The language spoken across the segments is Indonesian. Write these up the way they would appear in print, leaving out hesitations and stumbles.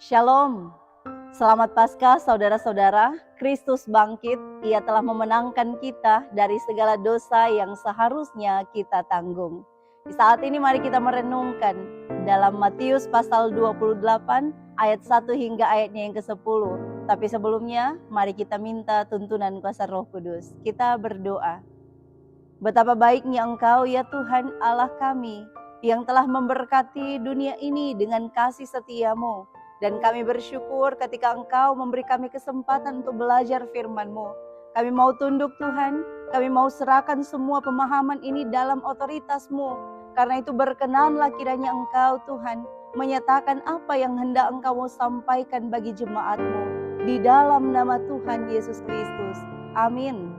Shalom, selamat Paskah saudara-saudara. Kristus bangkit, Ia telah memenangkan kita dari segala dosa yang seharusnya kita tanggung. Di saat ini mari kita merenungkan dalam Matius pasal 28 ayat 1 hingga ayatnya yang ke-10. Tapi sebelumnya mari kita minta tuntunan kuasa Roh Kudus. Kita berdoa. Betapa baiknya Engkau ya Tuhan Allah kami, yang telah memberkati dunia ini dengan kasih setia-Mu. Dan kami bersyukur ketika Engkau memberi kami kesempatan untuk belajar firman-Mu. Kami mau tunduk Tuhan, kami mau serahkan semua pemahaman ini dalam otoritas-Mu. Karena itu berkenanlah kiranya Engkau Tuhan menyatakan apa yang hendak Engkau mau sampaikan bagi jemaat-Mu. Di dalam nama Tuhan Yesus Kristus. Amin.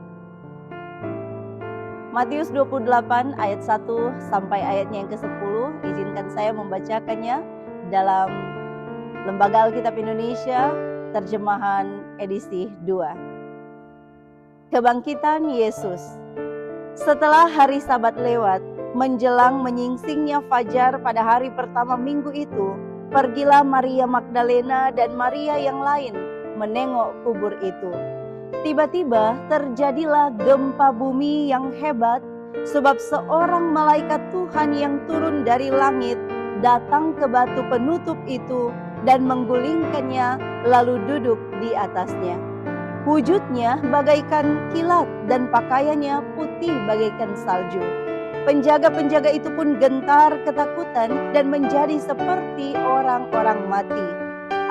Matius 28 ayat 1 sampai ayatnya yang ke-10. Izinkan saya membacakannya dalam Lembaga Alkitab Indonesia, terjemahan edisi 2. Kebangkitan Yesus. Setelah hari Sabat lewat, menjelang menyingsingnya fajar pada hari pertama minggu itu, pergilah Maria Magdalena dan Maria yang lain menengok kubur itu. Tiba-tiba terjadilah gempa bumi yang hebat, sebab seorang malaikat Tuhan yang turun dari langit datang ke batu penutup itu dan menggulingkannya lalu duduk di atasnya. Wujudnya bagaikan kilat dan pakaiannya putih bagaikan salju. Penjaga-penjaga itu pun gentar ketakutan dan menjadi seperti orang-orang mati.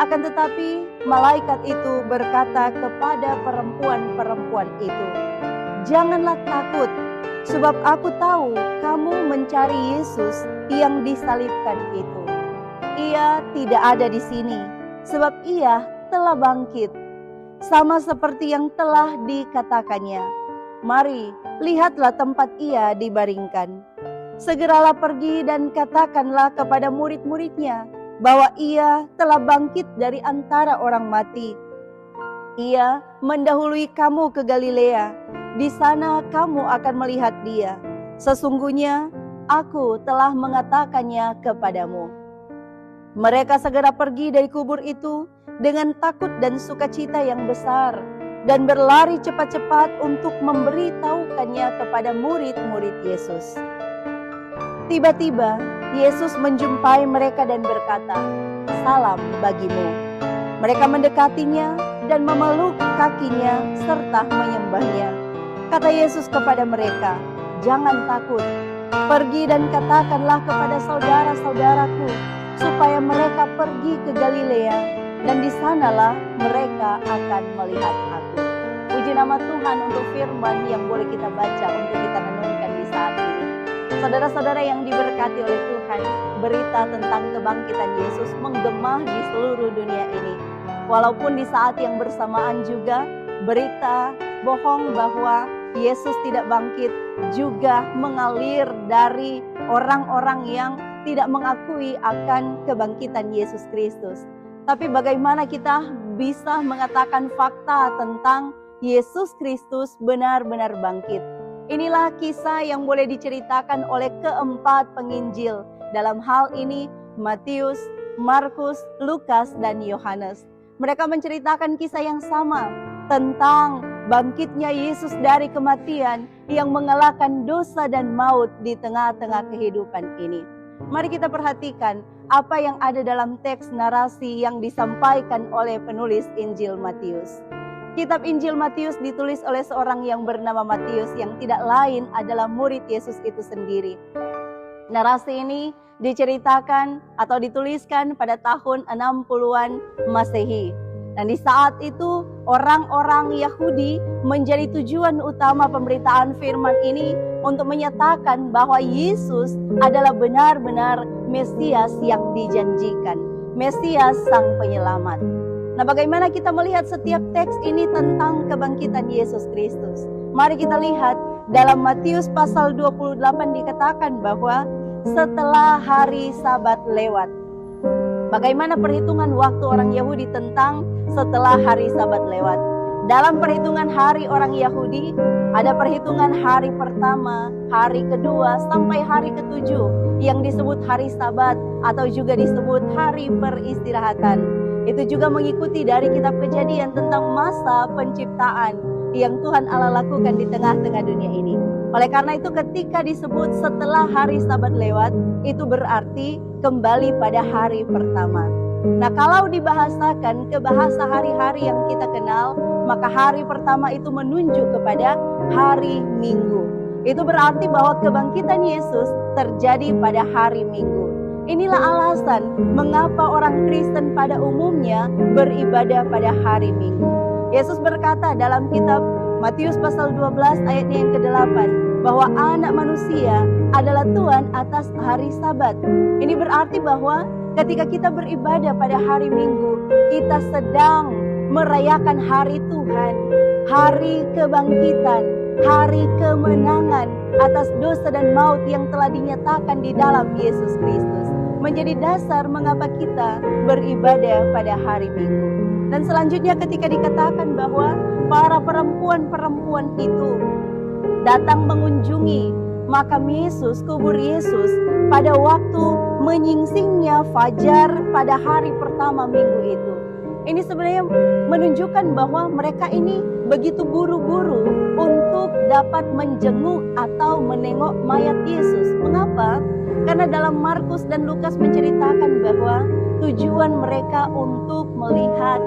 Akan tetapi malaikat itu berkata kepada perempuan-perempuan itu, "Janganlah takut, sebab aku tahu kamu mencari Yesus yang disalibkan itu. Ia tidak ada di sini, sebab ia telah bangkit, sama seperti yang telah dikatakannya. Mari, lihatlah tempat ia dibaringkan. Segeralah pergi dan katakanlah kepada murid-muridnya bahwa ia telah bangkit dari antara orang mati. Ia mendahului kamu ke Galilea, di sana kamu akan melihat dia. Sesungguhnya aku telah mengatakannya kepadamu." Mereka segera pergi dari kubur itu dengan takut dan sukacita yang besar dan berlari cepat-cepat untuk memberitahukannya kepada murid-murid Yesus. Tiba-tiba Yesus menjumpai mereka dan berkata, "Salam bagimu." Mereka mendekatinya dan memeluk kakinya serta menyembahnya. Kata Yesus kepada mereka, "Jangan takut. Pergi dan katakanlah kepada saudara-saudaraku supaya mereka pergi ke Galilea, dan di sanalah mereka akan melihat aku." Puji nama Tuhan untuk firman yang boleh kita baca untuk kita renungkan di saat ini. Saudara-saudara yang diberkati oleh Tuhan, berita tentang kebangkitan Yesus menggema di seluruh dunia ini. Walaupun di saat yang bersamaan juga berita bohong bahwa Yesus tidak bangkit juga mengalir dari orang-orang yang tidak mengakui akan kebangkitan Yesus Kristus. Tapi bagaimana kita bisa mengatakan fakta tentang Yesus Kristus benar-benar bangkit? Inilah kisah yang boleh diceritakan oleh keempat penginjil. Dalam hal ini Matius, Markus, Lukas, dan Yohanes. Mereka menceritakan kisah yang sama tentang bangkitnya Yesus dari kematian yang mengalahkan dosa dan maut di tengah-tengah kehidupan ini. Mari kita perhatikan apa yang ada dalam teks narasi yang disampaikan oleh penulis Injil Matius. Kitab Injil Matius ditulis oleh seorang yang bernama Matius yang tidak lain adalah murid Yesus itu sendiri. Narasi ini diceritakan atau dituliskan pada tahun 60-an Masehi. Dan di saat itu orang-orang Yahudi menjadi tujuan utama pemberitaan firman ini untuk menyatakan bahwa Yesus adalah benar-benar Mesias yang dijanjikan. Mesias sang penyelamat. Nah, bagaimana kita melihat setiap teks ini tentang kebangkitan Yesus Kristus? Mari kita lihat dalam Matius pasal 28 dikatakan bahwa setelah hari Sabat lewat. Bagaimana perhitungan waktu orang Yahudi tentang setelah hari Sabat lewat? Dalam perhitungan hari orang Yahudi, ada perhitungan hari pertama, hari kedua, sampai hari ketujuh yang disebut hari Sabat atau juga disebut hari peristirahatan. Itu juga mengikuti dari kitab Kejadian tentang masa penciptaan yang Tuhan Allah lakukan di tengah-tengah dunia ini. Oleh karena itu ketika disebut setelah hari Sabat lewat, itu berarti kembali pada hari pertama. Nah, kalau dibahasakan ke bahasa hari-hari yang kita kenal, maka hari pertama itu menunjuk kepada hari Minggu. Itu berarti bahwa kebangkitan Yesus terjadi pada hari Minggu. Inilah alasan mengapa orang Kristen pada umumnya beribadah pada hari Minggu. Yesus berkata dalam kitab Matius pasal 12 ayatnya yang ke-8 bahwa anak manusia adalah Tuhan atas hari Sabat. Ini berarti bahwa ketika kita beribadah pada hari Minggu, kita sedang merayakan hari Tuhan, hari kebangkitan, hari kemenangan atas dosa dan maut yang telah dinyatakan di dalam Yesus Kristus. Menjadi dasar mengapa kita beribadah pada hari Minggu. Dan selanjutnya ketika dikatakan bahwa para perempuan-perempuan itu datang mengunjungi makam Yesus, kubur Yesus pada waktu menyingsingnya fajar pada hari pertama minggu itu. Ini sebenarnya menunjukkan bahwa mereka ini begitu buru-buru untuk dapat menjenguk atau menengok mayat Yesus. Mengapa? Karena dalam Markus dan Lukas menceritakan bahwa tujuan mereka untuk melihat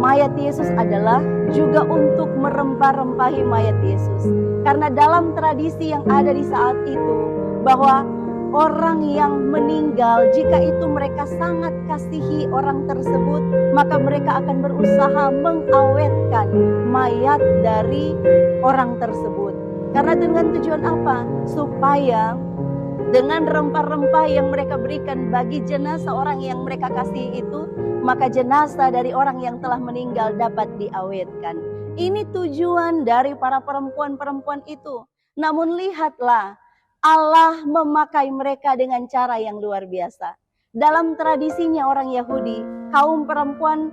mayat Yesus adalah juga untuk merempah-rempahi mayat Yesus. Karena dalam tradisi yang ada di saat itu, bahwa orang yang meninggal, jika itu mereka sangat kasihi orang tersebut, maka mereka akan berusaha mengawetkan mayat dari orang tersebut. Karena dengan tujuan apa? Supaya dengan rempah-rempah yang mereka berikan bagi jenazah orang yang mereka kasihi itu, maka jenazah dari orang yang telah meninggal dapat diawetkan. Ini tujuan dari para perempuan-perempuan itu. Namun lihatlah, Allah memakai mereka dengan cara yang luar biasa. Dalam tradisinya orang Yahudi, kaum perempuan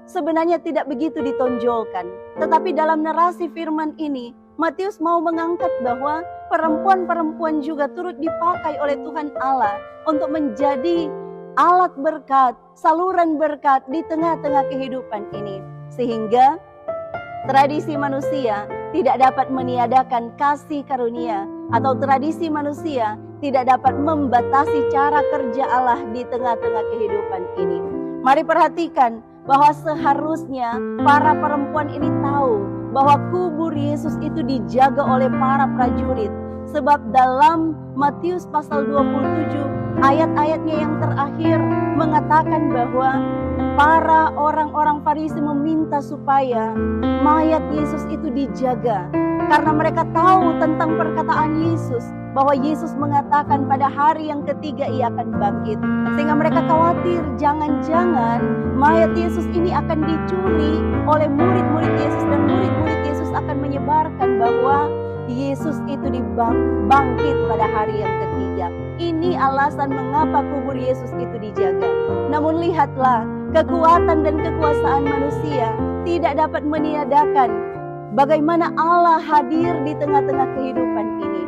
sebenarnya tidak begitu ditonjolkan. Tetapi dalam narasi firman ini, Matius mau mengangkat bahwa perempuan-perempuan juga turut dipakai oleh Tuhan Allah untuk menjadi alat berkat, saluran berkat di tengah-tengah kehidupan ini. Sehingga tradisi manusia tidak dapat meniadakan kasih karunia, atau tradisi manusia tidak dapat membatasi cara kerja Allah di tengah-tengah kehidupan ini. Mari perhatikan bahwa seharusnya para perempuan ini tahu bahwa kubur Yesus itu dijaga oleh para prajurit. Sebab dalam Matius pasal 27 ayat-ayatnya yang terakhir mengatakan bahwa para orang-orang Farisi meminta supaya mayat Yesus itu dijaga. Karena mereka tahu tentang perkataan Yesus, bahwa Yesus mengatakan pada hari yang ketiga ia akan bangkit. Sehingga mereka khawatir jangan-jangan mayat Yesus ini akan dicuri oleh murid-murid Yesus, dan murid-murid Yesus akan menyebarkan bahwa Yesus itu dibangkit pada hari yang ketiga. Ini alasan mengapa kubur Yesus itu dijaga. Namun lihatlah, kekuatan dan kekuasaan manusia tidak dapat meniadakan bagaimana Allah hadir di tengah-tengah kehidupan ini.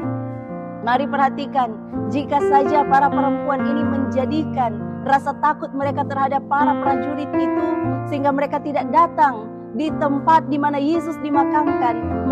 Mari perhatikan, jika saja para perempuan ini menjadikan rasa takut mereka terhadap para prajurit itu, sehingga mereka tidak datang di tempat di mana Yesus dimakamkan,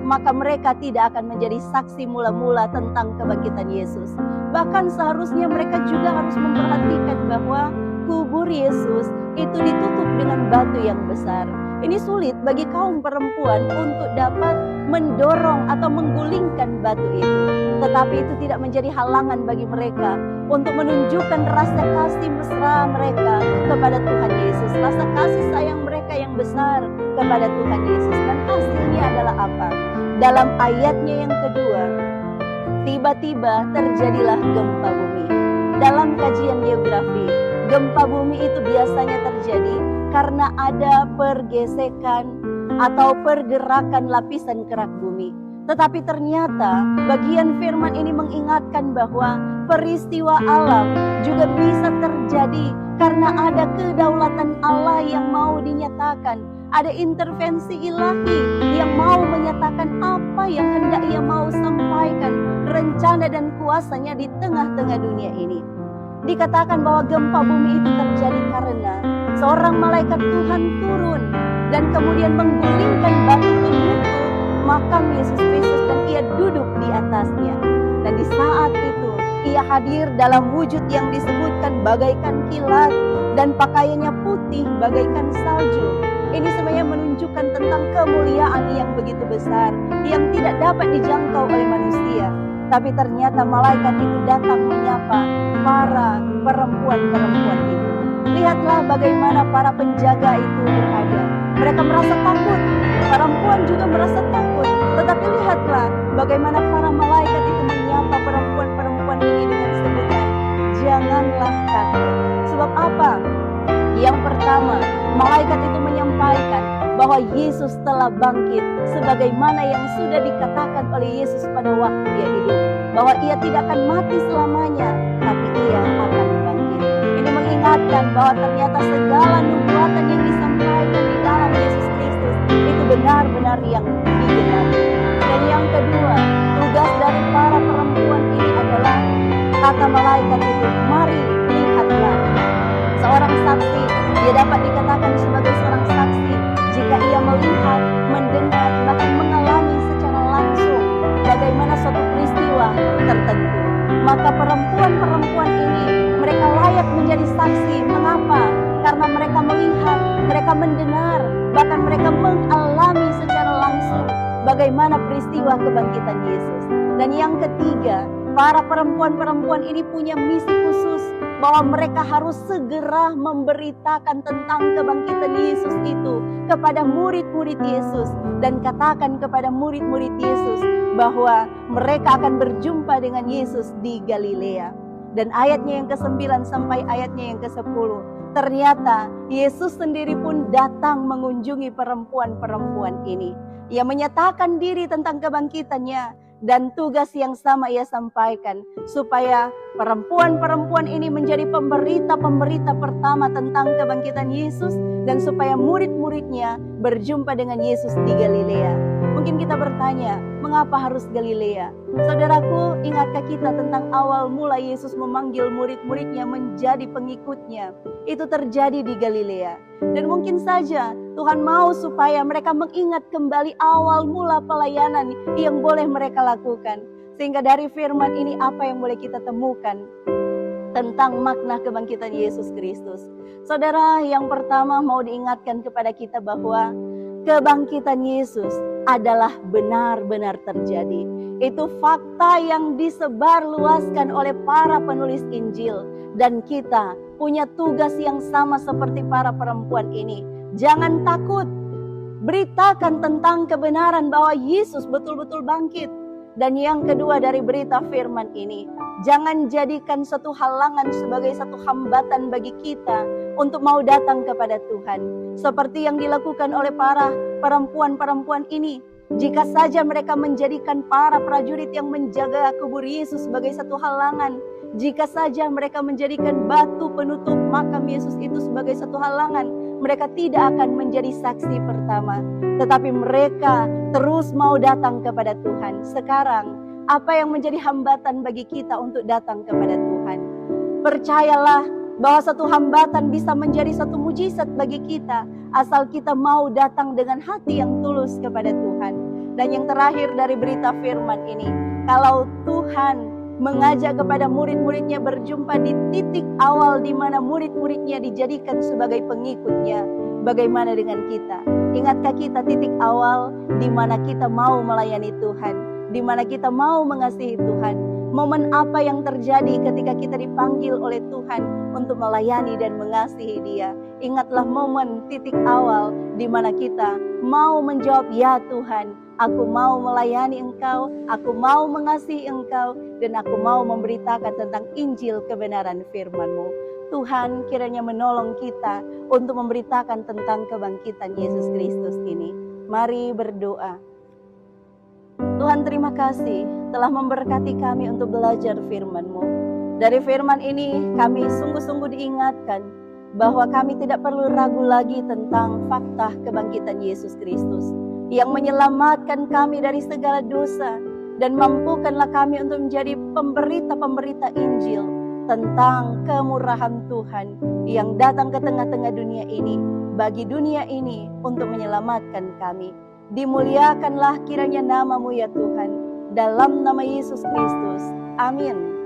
maka mereka tidak akan menjadi saksi mula-mula tentang kebangkitan Yesus. Bahkan seharusnya mereka juga harus memperhatikan bahwa kubur Yesus itu ditutup dengan batu yang besar. Ini sulit bagi kaum perempuan untuk dapat mendorong atau menggulingkan batu itu. Tetapi itu tidak menjadi halangan bagi mereka untuk menunjukkan rasa kasih mesra mereka kepada Tuhan Yesus. Rasa kasih sayang mereka yang besar kepada Tuhan Yesus. Dan hasilnya adalah apa? Dalam ayatnya yang kedua, tiba-tiba terjadilah gempa bumi. Dalam kajian geografi, gempa bumi itu biasanya terjadi karena ada pergesekan atau pergerakan lapisan kerak bumi. Tetapi ternyata bagian firman ini mengingatkan bahwa peristiwa alam juga bisa terjadi karena ada kedaulatan Allah yang mau dinyatakan. Ada intervensi ilahi yang mau menyatakan apa yang hendak ia mau sampaikan, rencana dan kuasanya di tengah-tengah dunia ini. Dikatakan bahwa gempa bumi itu terjadi karena seorang malaikat Tuhan turun dan kemudian menggulingkan batu penutup makam Yesus Kristus dan ia duduk di atasnya. Dan di saat itu ia hadir dalam wujud yang disebutkan bagaikan kilat dan pakaiannya putih bagaikan salju. Ini sebenarnya menunjukkan tentang kemuliaan yang begitu besar yang tidak dapat dijangkau oleh manusia. Tapi ternyata malaikat itu datang menyapa para perempuan-perempuan itu. Lihatlah bagaimana para penjaga itu berada. Mereka merasa takut, perempuan juga merasa takut. Tetapi lihatlah bagaimana para malaikat itu menyapa perempuan-perempuan ini dengan sebutan, janganlah takut. Sebab apa? Yang pertama, malaikat itu menyampaikan bahwa Yesus telah bangkit sebagaimana yang sudah dikatakan oleh Yesus pada waktu dia hidup, bahwa ia tidak akan mati selamanya, tapi ia akan bangkit. Ini mengingatkan bahwa ternyata segala nubuatan yang disampaikan di dalam Yesus Kristus itu benar-benar yang digenapi. Dan yang kedua, tugas dari para perempuan ini adalah, kata malaikat itu, mari lihatlah. Seorang saksi, dia dapat dikatakan sebagai seorang saksi jika ia melihat, mendengar, bahkan mengalami secara langsung bagaimana suatu peristiwa tertentu. Maka perempuan-perempuan ini, mereka layak menjadi saksi. Mengapa? Karena mereka melihat, mereka mendengar, bahkan mereka mengalami secara langsung bagaimana peristiwa kebangkitan Yesus. Dan yang ketiga, para perempuan-perempuan ini punya misi khusus, bahwa mereka harus segera memberitakan tentang kebangkitan Yesus itu kepada murid-murid Yesus. Dan katakan kepada murid-murid Yesus bahwa mereka akan berjumpa dengan Yesus di Galilea. Dan ayatnya yang ke-9 sampai ayatnya yang ke-10, ternyata Yesus sendiri pun datang mengunjungi perempuan-perempuan ini. Ia menyatakan diri tentang kebangkitannya. Dan tugas yang sama ia sampaikan, supaya perempuan-perempuan ini menjadi pemberita-pemberita pertama tentang kebangkitan Yesus, dan supaya murid-muridnya berjumpa dengan Yesus di Galilea. Mungkin kita bertanya, mengapa harus Galilea? Saudaraku, ingatkah kita tentang awal mula Yesus memanggil murid-muridnya menjadi pengikutnya? Itu terjadi di Galilea. Dan mungkin saja Tuhan mau supaya mereka mengingat kembali awal mula pelayanan yang boleh mereka lakukan. Sehingga dari firman ini apa yang boleh kita temukan tentang makna kebangkitan Yesus Kristus? Saudara, yang pertama mau diingatkan kepada kita bahwa kebangkitan Yesus adalah benar-benar terjadi. Itu fakta yang disebarluaskan oleh para penulis Injil. Dan kita punya tugas yang sama seperti para perempuan ini. Jangan takut. Beritakan tentang kebenaran bahwa Yesus betul-betul bangkit. Dan yang kedua dari berita firman ini, jangan jadikan satu halangan sebagai satu hambatan bagi kita untuk mau datang kepada Tuhan. Seperti yang dilakukan oleh para perempuan-perempuan ini. Jika saja mereka menjadikan para prajurit yang menjaga kubur Yesus sebagai satu halangan, jika saja mereka menjadikan batu penutup makam Yesus itu sebagai satu halangan, mereka tidak akan menjadi saksi pertama. Tetapi mereka terus mau datang kepada Tuhan. Sekarang, apa yang menjadi hambatan bagi kita untuk datang kepada Tuhan? Percayalah bahwa satu hambatan bisa menjadi satu mujizat bagi kita, asal kita mau datang dengan hati yang tulus kepada Tuhan. Dan yang terakhir dari berita firman ini, kalau Tuhan mengajak kepada murid-muridnya berjumpa di titik awal di mana murid-muridnya dijadikan sebagai pengikutnya, bagaimana dengan kita? Ingatkah kita titik awal di mana kita mau melayani Tuhan, di mana kita mau mengasihi Tuhan? Momen apa yang terjadi ketika kita dipanggil oleh Tuhan untuk melayani dan mengasihi Dia? Ingatlah momen titik awal di mana kita mau menjawab, ya Tuhan, aku mau melayani Engkau, aku mau mengasihi Engkau, dan aku mau memberitakan tentang Injil kebenaran firman-Mu. Tuhan kiranya menolong kita untuk memberitakan tentang kebangkitan Yesus Kristus ini. Mari berdoa. Tuhan, terima kasih telah memberkati kami untuk belajar firman-Mu. Dari firman ini kami sungguh-sungguh diingatkan bahwa kami tidak perlu ragu lagi tentang fakta kebangkitan Yesus Kristus yang menyelamatkan kami dari segala dosa, dan mampukanlah kami untuk menjadi pemberita-pemberita Injil tentang kemurahan Tuhan yang datang ke tengah-tengah dunia ini, bagi dunia ini untuk menyelamatkan kami. Dimuliakanlah kiranya nama-Mu ya Tuhan, dalam nama Yesus Kristus. Amin.